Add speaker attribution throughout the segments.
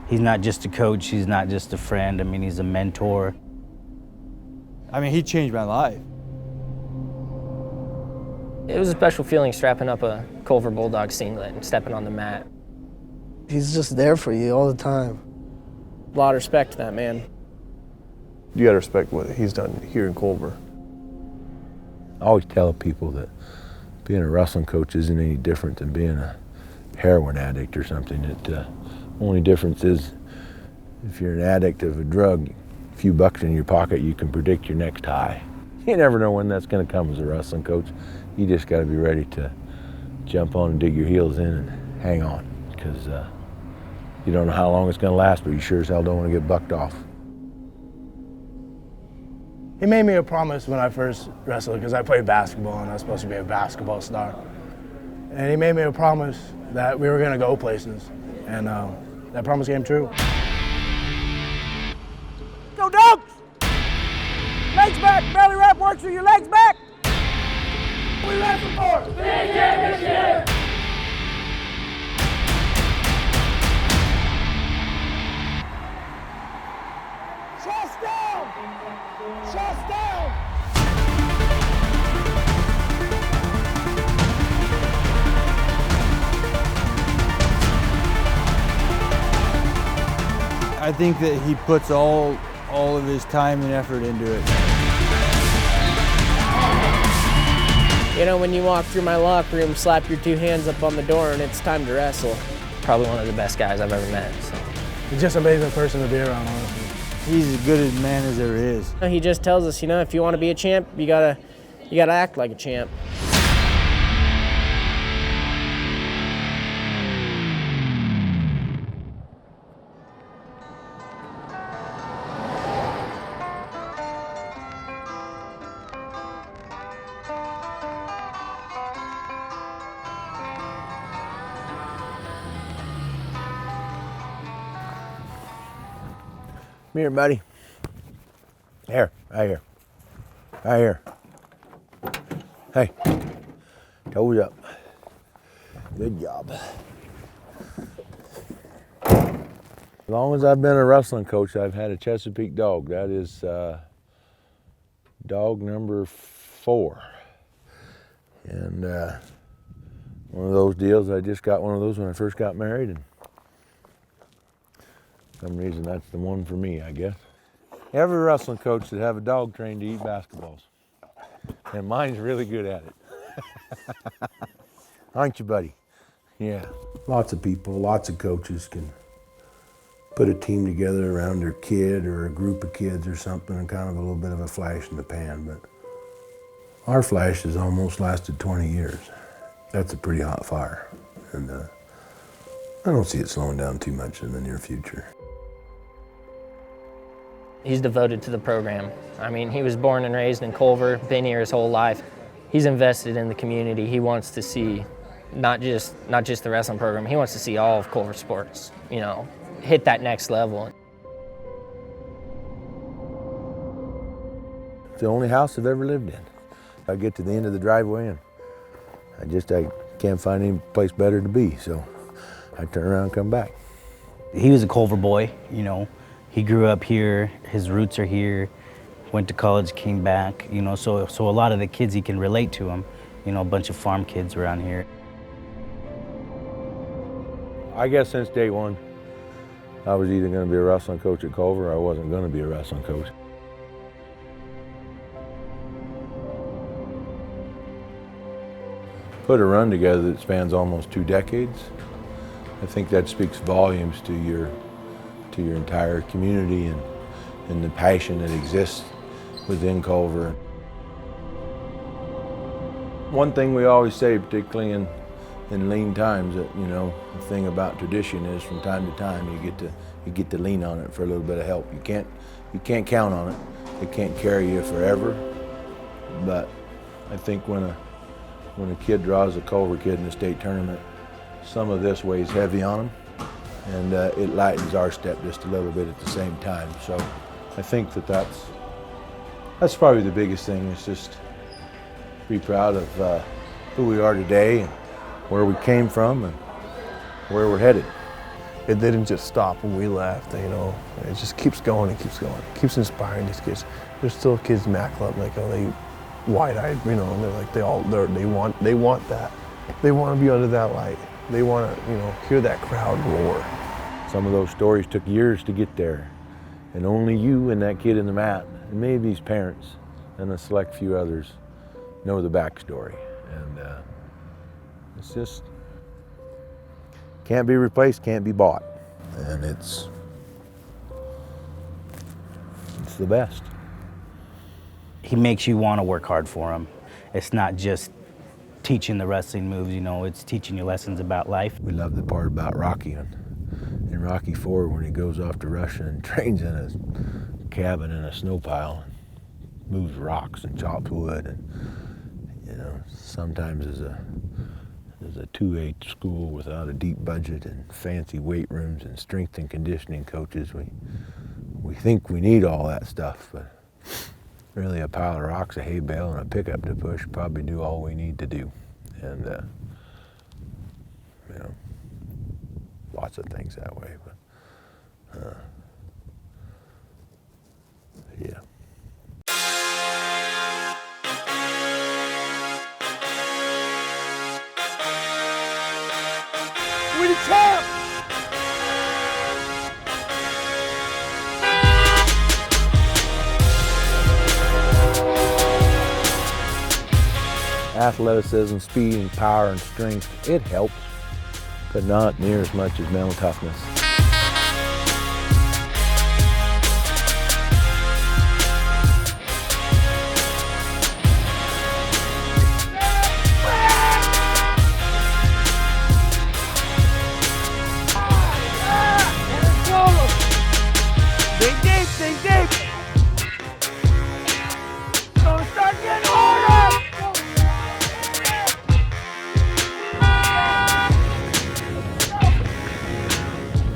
Speaker 1: He's not just a coach, he's not just a friend. I mean, he's a mentor.
Speaker 2: I mean, he changed my life.
Speaker 3: It was a special feeling strapping up a Culver Bulldog singlet and stepping on the mat.
Speaker 4: He's just there for you all the time.
Speaker 3: A lot of respect to that man.
Speaker 5: You gotta respect what he's done here in Culver.
Speaker 6: I always tell people that being a wrestling coach isn't any different than being a heroin addict or something. The only difference is if you're an addict of a drug, a few bucks in your pocket, you can predict your next high. You never know when that's going to come as a wrestling coach. You just got to be ready to jump on and dig your heels in and hang on, because you don't know how long it's going to last, but you sure as hell don't want to get bucked off.
Speaker 7: He made me a promise when I first wrestled, because I played basketball and I was supposed to be a basketball star. And he made me a promise that we were going to go places, and that promise came true.
Speaker 8: Go Dogs! Legs back, belly wrap works with your legs back. We wrestle for big championship. Chest down! Chest down!
Speaker 2: I think that he puts all of his time and effort into it.
Speaker 3: You know, when you walk through my locker room, slap your two hands up on the door and it's time to wrestle. Probably one of the best guys I've ever met. So.
Speaker 7: He's just an amazing person to be around, honestly.
Speaker 2: He's as good a man as there is.
Speaker 3: He just tells us, you know, if you want to be a champ, you gotta act like a champ.
Speaker 6: Come here, buddy. Here, right here. Right here. Hey, toes up. Good job. As long as I've been a wrestling coach, I've had a Chesapeake dog. That is dog number 4. And one of those deals, I just got one of those when I first got married, and for some reason that's the one for me, I guess. Every wrestling coach should have a dog trained to eat basketballs. And mine's really good at it. Aren't you, buddy? Yeah. Lots of people, lots of coaches can put a team together around their kid or a group of kids or something, and kind of a little bit of a flash in the pan, but our flash has almost lasted 20 years. That's a pretty hot fire. And I don't see it slowing down too much in the near future.
Speaker 3: He's devoted to the program. I mean, he was born and raised in Culver, been here his whole life. He's invested in the community. He wants to see not just the wrestling program, he wants to see all of Culver sports, you know, hit that next level.
Speaker 6: It's the only house I've ever lived in. I get to the end of the driveway and I can't find any place better to be, so I turn around and come back.
Speaker 1: He was a Culver boy, you know. He grew up here, his roots are here, went to college, came back, you know, so a lot of the kids, he can relate to him, you know, a bunch of farm kids around here.
Speaker 6: I guess since day one, I was either going to be a wrestling coach at Culver or I wasn't going to be a wrestling coach. Put a run together that spans almost 2 decades. I think that speaks volumes to your entire community and the passion that exists within Culver. One thing we always say, particularly in lean times, that, you know, the thing about tradition is from time to time you get to lean on it for a little bit of help. You can't count on it. It can't carry you forever. But I think when a kid draws a Culver kid in the state tournament, some of this weighs heavy on them, and it lightens our step just a little bit at the same time. So I think that's probably the biggest thing, is just be proud of who we are today and where we came from and where we're headed.
Speaker 5: It didn't just stop when we left, you know. It just keeps going and keeps going. It keeps inspiring these kids. There's still kids in Mac Club, like, oh, they wide-eyed, you know, and they're like, they want that. They want to be under that light. They want to, you know, hear that crowd roar.
Speaker 6: Some of those stories took years to get there, and only you and that kid in the mat, and maybe his parents, and a select few others know the backstory. And it's just, can't be replaced, can't be bought. And it's the best.
Speaker 1: He makes you want to work hard for him. It's not just teaching the wrestling moves, you know, it's teaching you lessons about life.
Speaker 6: We love the part about Rocky in Rocky IV when he goes off to Russia and trains in a cabin in a snow pile and moves rocks and chops wood. And, you know, sometimes as a 2A school without a deep budget and fancy weight rooms and strength and conditioning coaches, we think we need all that stuff, but really a pile of rocks, a hay bale, and a pickup to push probably do all we need to do. And you know, lots of things that way, but yeah.
Speaker 8: We the champ!
Speaker 6: Athleticism, speed, and power and strength, it helps, but not near as much as mental toughness.
Speaker 8: Dig deep, dig deep! Gonna start getting harder!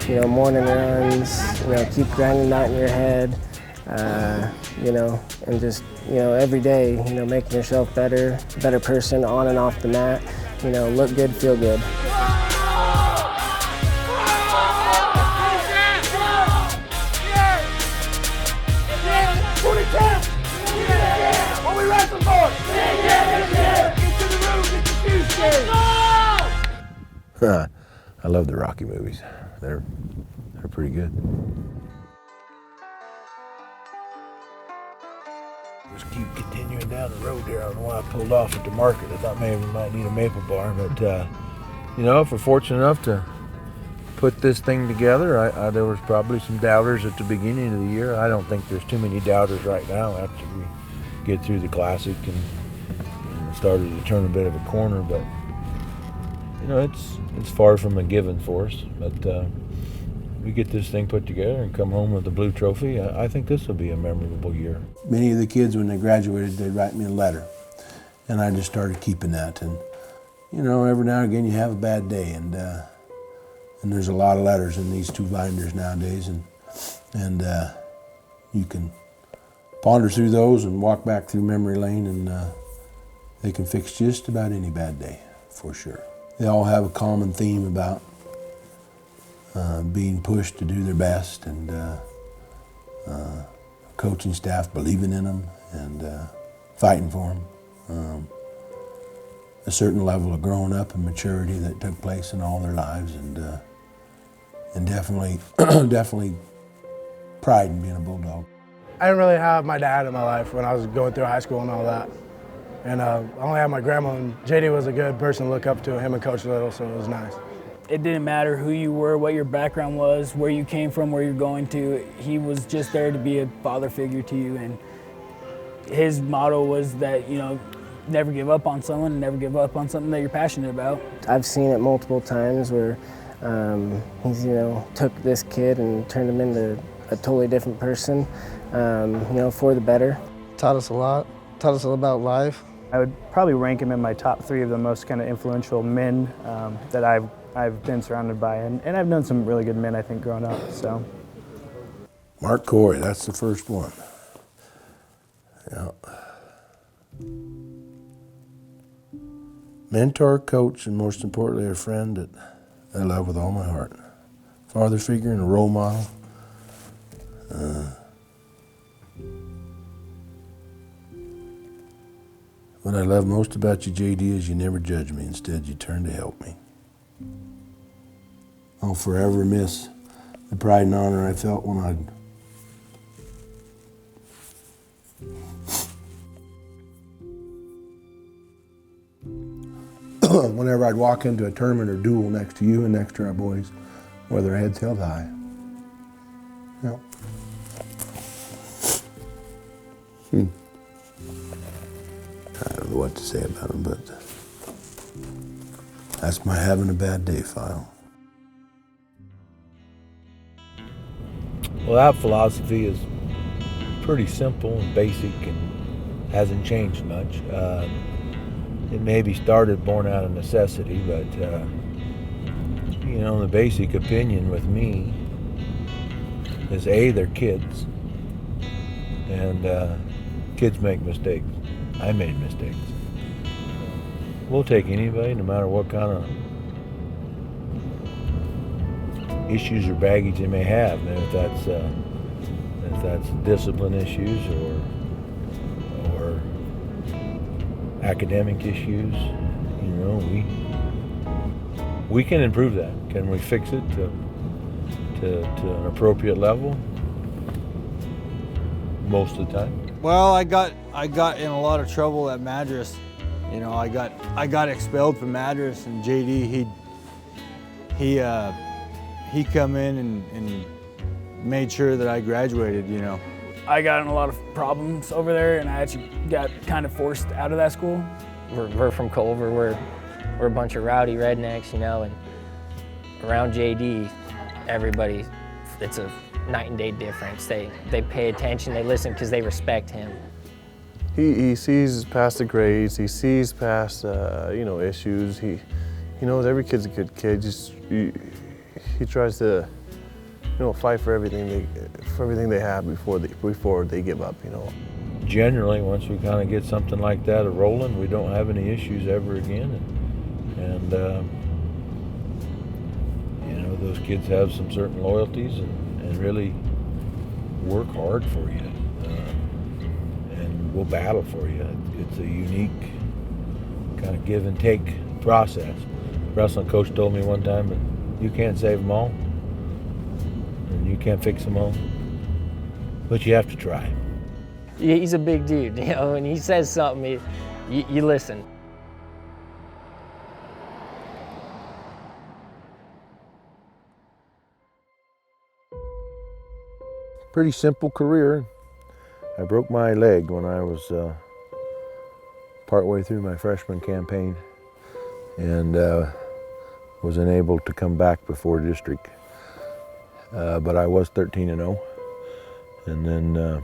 Speaker 4: You know, morning runs, you know, keep grinding out in your head, you know, and just, you know, every day, you know, making yourself better person on and off the mat, you know, look good, feel good.
Speaker 8: What we wrestling for? Get to the room, get your shoes scared.
Speaker 6: I love the Rocky movies. They're pretty good. Just keep continuing down the road there. I don't know why I pulled off at the market. I thought maybe we might need a maple bar, but you know, if we're fortunate enough to put this thing together, there was probably some doubters at the beginning of the year. I don't think there's too many doubters right now after we get through the Classic and started to turn a bit of a corner, but you know, it's far from a given for us, but we get this thing put together and come home with the blue trophy. I think this will be a memorable year.
Speaker 9: Many of the kids, when they graduated, they'd write me a letter, and I just started keeping that. And you know, every now and again you have a bad day, and there's a lot of letters in these two binders nowadays, and you can ponder through those and walk back through memory lane, and they can fix just about any bad day, for sure. They all have a common theme about being pushed to do their best, and coaching staff believing in them and fighting for them. A certain level of growing up and maturity that took place in all their lives, and definitely, definitely pride in being a Bulldog.
Speaker 7: I didn't really have my dad in my life when I was going through high school and all that. And I only had my grandma, and JD was a good person to look up to, him and Coach Little, so it was nice.
Speaker 10: It didn't matter who you were, what your background was, where you came from, where you're going to. He was just there to be a father figure to you, and his motto was that, you know, never give up on someone, never give up on something that you're passionate about.
Speaker 4: I've seen it multiple times where he's, you know, took this kid and turned him into a totally different person, you know, for the better.
Speaker 11: Taught us a lot, taught us all about life.
Speaker 12: I would probably rank him in my top 3 of the most kind of influential men that I've been surrounded by, and I've known some really good men, I think, growing up. So,
Speaker 9: Mark Corey, that's the first one. Yeah. Mentor, coach, and most importantly, a friend that I love with all my heart. father figure and a role model. What I love most about you, JD, is you never judge me. Instead, you turn to help me. I'll forever miss the pride and honor I felt whenever I'd walk into a tournament or duel next to you and next to our boys, with their heads held high. Yep. I don't know what to say about them, but that's my having a bad day file.
Speaker 6: Well, that philosophy is pretty simple and basic and hasn't changed much. It maybe started born out of necessity, but you know, the basic opinion with me is A, they're kids, and kids make mistakes. I made mistakes. We'll take anybody, no matter what kind of issues or baggage they may have, and if that's discipline issues or academic issues, you know, we can improve that. Can we fix it to an appropriate level? Most of the time.
Speaker 2: Well, I got in a lot of trouble at Madras. You know, I got expelled from Madras, and JD he come in and made sure that I graduated. You know,
Speaker 10: I got in a lot of problems over there, and I actually got kind of forced out of that school.
Speaker 3: We're from Culver. We're a bunch of rowdy rednecks, you know, and around JD, everybody, it's a night and day difference. They pay attention, they listen because they respect him.
Speaker 5: He sees past the grades, he sees past you know, issues. He knows every kid's a good kid. He tries to, you know, fight for everything they have before they give up, you know.
Speaker 6: Generally, once we kind of get something like that rolling, we don't have any issues ever again, and you know, those kids have some certain loyalties and really work hard for you, and will battle for you. It's a unique kind of give and take process. Wrestling coach told me one time that you can't save them all, and you can't fix them all, but you have to try.
Speaker 3: He's a big dude, you know, when he says something, you listen.
Speaker 6: Pretty simple career. I broke my leg when I was partway through my freshman campaign, and was unable to come back before district. But I was 13-0, and then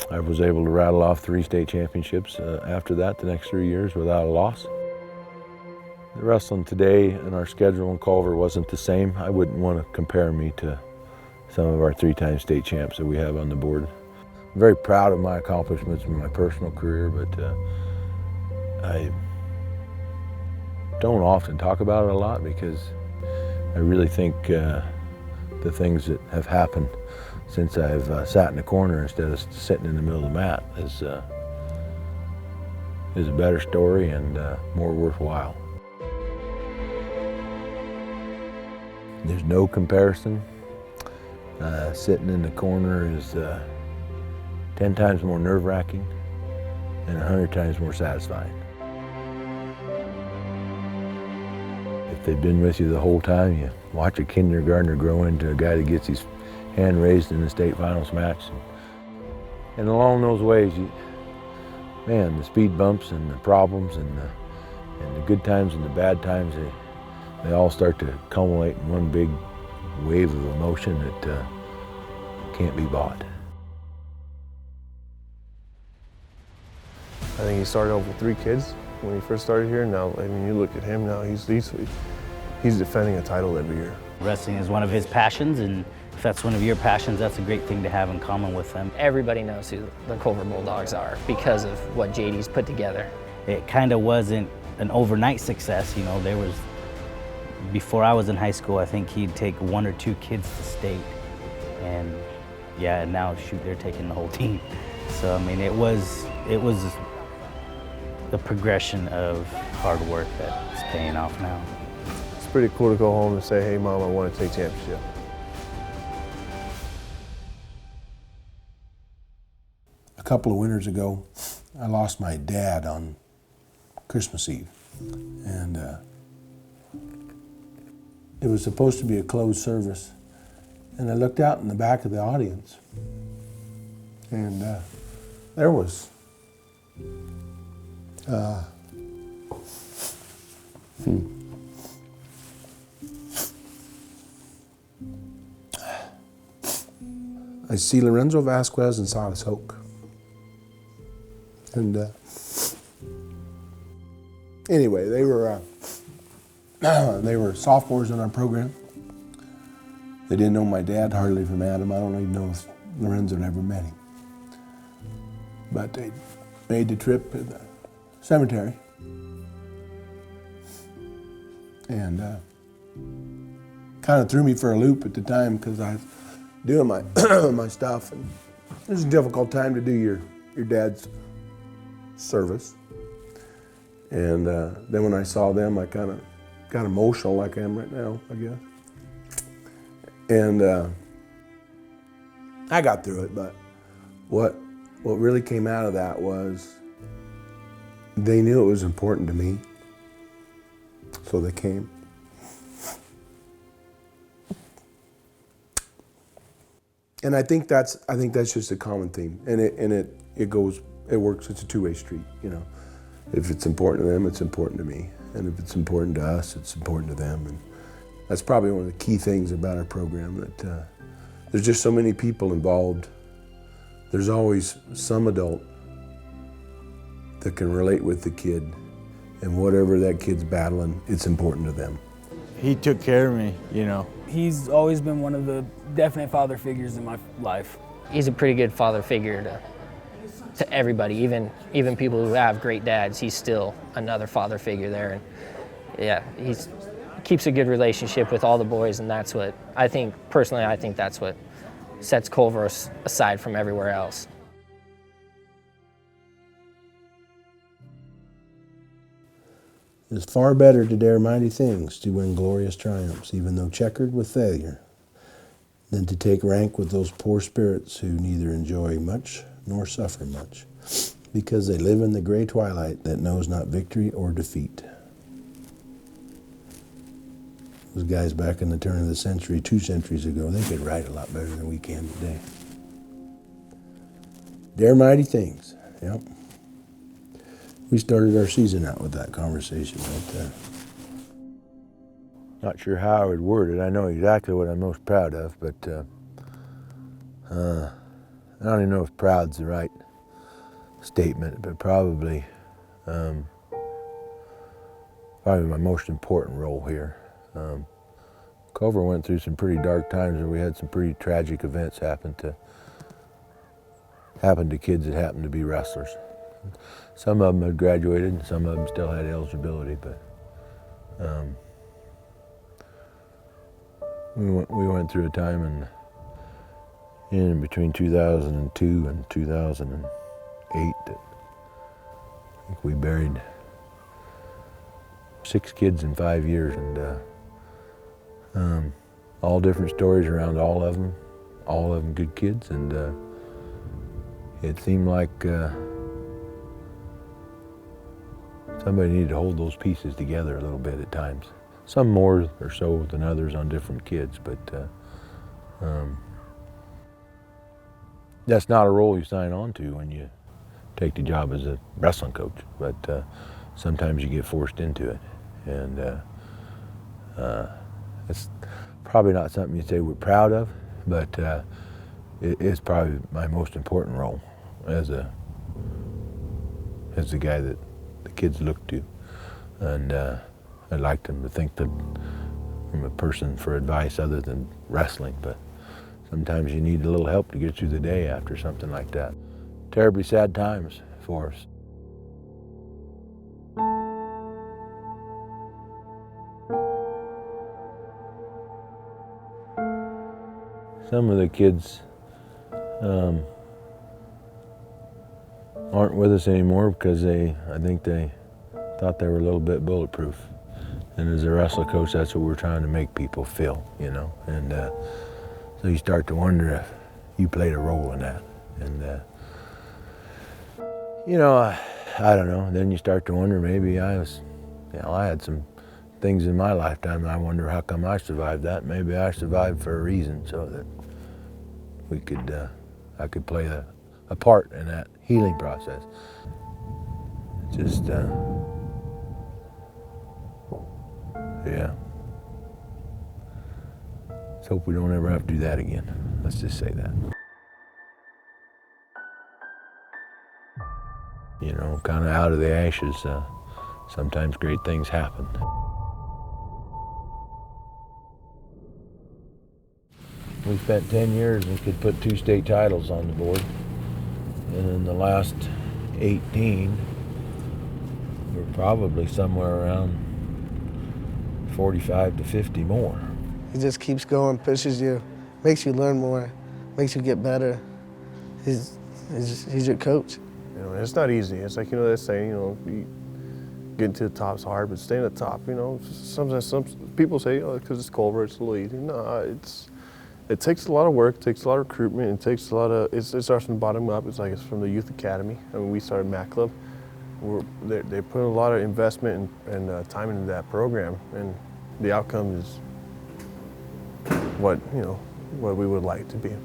Speaker 6: I was able to rattle off 3 state championships after that, the next 3 years, without a loss. The wrestling today and our schedule in Culver wasn't the same. I wouldn't want to compare me to some of our 3-time state champs that we have on the board. I'm very proud of my accomplishments in my personal career, but I don't often talk about it a lot because I really think the things that have happened since I've sat in the corner instead of sitting in the middle of the mat is a better story and more worthwhile. There's no comparison. Sitting in the corner is 10 times more nerve-wracking and 100 times more satisfying. If they've been with you the whole time, you watch a kindergartner grow into a guy that gets his hand raised in the state finals match. And along those ways, man, the speed bumps and the problems and the good times and the bad times, they all start to culminate in one big wave of emotion that can't be bought.
Speaker 5: I think he started off with 3 kids when he first started here. Now, I mean, you look at him now, he's defending a title every year.
Speaker 1: Wrestling is one of his passions, and if that's one of your passions, that's a great thing to have in common with them.
Speaker 3: Everybody knows who the Culver Bulldogs are because of what JD's put together.
Speaker 1: It kind of wasn't an overnight success, you know. There was before I was in high school, I think he'd take 1 or 2 kids to state. And yeah, and now shoot, they're taking the whole team. So I mean, it was the progression of hard work that's paying off now.
Speaker 5: It's pretty cool to go home and say, hey Mom, I want to take championship.
Speaker 9: A couple of winters ago, I lost my dad on Christmas Eve. And it was supposed to be a closed service. And I looked out in the back of the audience, and there was I see Lorenzo Vasquez and Silas Hoke. And anyway, they were sophomores in our program. They didn't know my dad hardly from Adam. I don't even know if Lorenzo had ever met him. But they made the trip to the cemetery. And kind of threw me for a loop at the time because I was doing my my stuff. And it was a difficult time to do your dad's service. And then when I saw them, I kind of got emotional like I am right now, I guess. And I got through it, but what really came out of that was they knew it was important to me, so they came. And I think that's just a common theme, and it works. It's a two-way street, you know. If it's important to them, it's important to me, and if it's important to us, it's important to them. And that's probably one of the key things about our program, that there's just so many people involved. There's always some adult that can relate with the kid, and whatever that kid's battling, it's important to them.
Speaker 2: He took care of me, you know.
Speaker 10: He's always been one of the definite father figures in my life.
Speaker 3: He's a pretty good father figure to everybody, even people who have great dads. He's still another father figure there, and yeah, he's keeps a good relationship with all the boys, and that's what I think that's what sets Culver aside from everywhere else.
Speaker 9: It is far better to dare mighty things, to win glorious triumphs, even though checkered with failure, than to take rank with those poor spirits who neither enjoy much nor suffer much, because they live in the gray twilight that knows not victory or defeat. Those guys back in the turn of the century, 2 centuries ago, they could write a lot better than we can today. Dare mighty things, yep. We started our season out with that conversation right there.
Speaker 6: Not sure how I would word it. I know exactly what I'm most proud of, but I don't even know if proud's the right statement, but probably my most important role here. Culver went through some pretty dark times where we had some pretty tragic events happen to kids that happened to be wrestlers. Some of them had graduated and some of them still had eligibility, but we went through a time in between 2002 and 2008 that I think we buried 6 kids in 5 years, and all different stories around all of them good kids, and it seemed like somebody needed to hold those pieces together a little bit at times. Some more or so than others on different kids, but that's not a role you sign on to when you take the job as a wrestling coach, but sometimes you get forced into it. And it's probably not something you say we're proud of, but it's probably my most important role as the guy that the kids look to. And I'd like them to think that I'm a person for advice other than wrestling, but sometimes you need a little help to get through the day after something like that. Terribly sad times for us. Some of the kids aren't with us anymore because I think they thought they were a little bit bulletproof. And as a wrestling coach, that's what we're trying to make people feel, you know. And so you start to wonder if you played a role in that. And you know, I don't know. Then you start to wonder, maybe I had some things in my lifetime, and I wonder how come I survived that. Maybe I survived for a reason, so that I could play a part in that healing process. Just, yeah. Let's hope we don't ever have to do that again. Let's just say that. You know, kind of out of the ashes, sometimes great things happen. We spent 10 years and could put 2 state titles on the board. And in the last 18, we're probably somewhere around 45 to 50 more.
Speaker 11: He just keeps going, pushes you, makes you learn more, makes you get better. He's your coach.
Speaker 5: You know, it's not easy. It's like, you know, they say, you know, getting to the top's hard, but staying at the top, you know, sometimes some people say, oh, because it's Culver, it's a little easy. No, it takes a lot of work, it takes a lot of recruitment, it takes a lot of, it starts from the bottom up. It's like it's from the youth academy. I mean, we started Mac Club. They put a lot of investment and time into that program, and the outcome is what, you know, what we would like to be.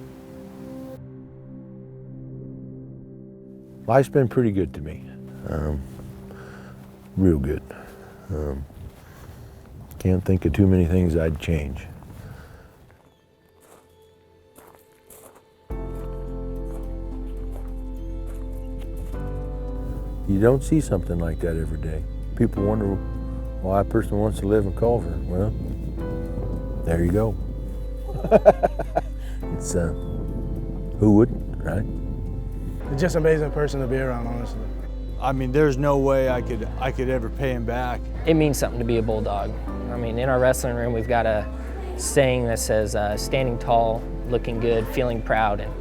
Speaker 6: Life's been pretty good to me, real good. Can't think of too many things I'd change. You don't see something like that every day. People wonder why a person wants to live in Culver. Well, there you go. It's, who wouldn't, right?
Speaker 7: It's just an amazing person to be around, honestly.
Speaker 2: I mean, there's no way I could ever pay him back.
Speaker 3: It means something to be a Bulldog. I mean, in our wrestling room, we've got a saying that says, standing tall, looking good, feeling proud. And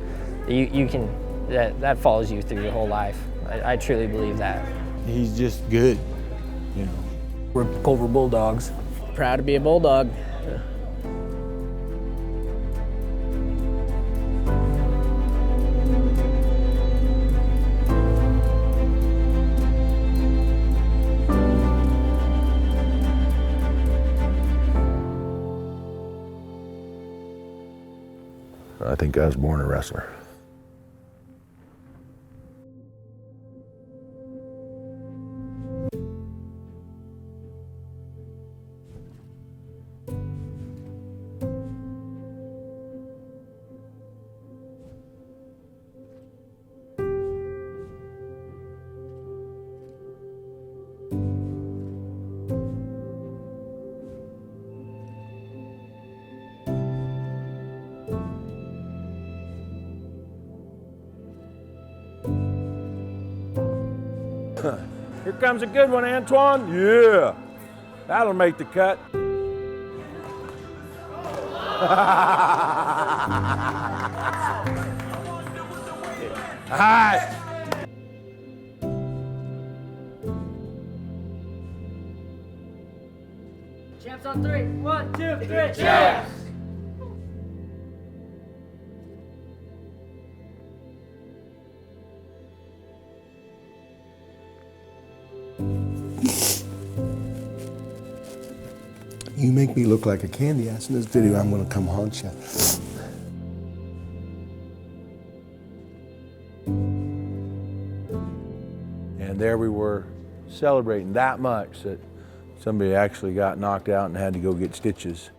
Speaker 3: you can, that follows you through your whole life. I truly believe that.
Speaker 2: He's just good, you know.
Speaker 10: We're Culver Bulldogs. Proud to be a Bulldog.
Speaker 6: I think I was born a wrestler.
Speaker 13: Here comes a good one, Antoine. Yeah, that'll make the cut. Hi.
Speaker 8: Champs on 3. 1, 2, 3. Champs!
Speaker 9: You make me look like a candy ass in this video. I'm gonna come haunt you.
Speaker 6: And there we were celebrating that much that somebody actually got knocked out and had to go get stitches.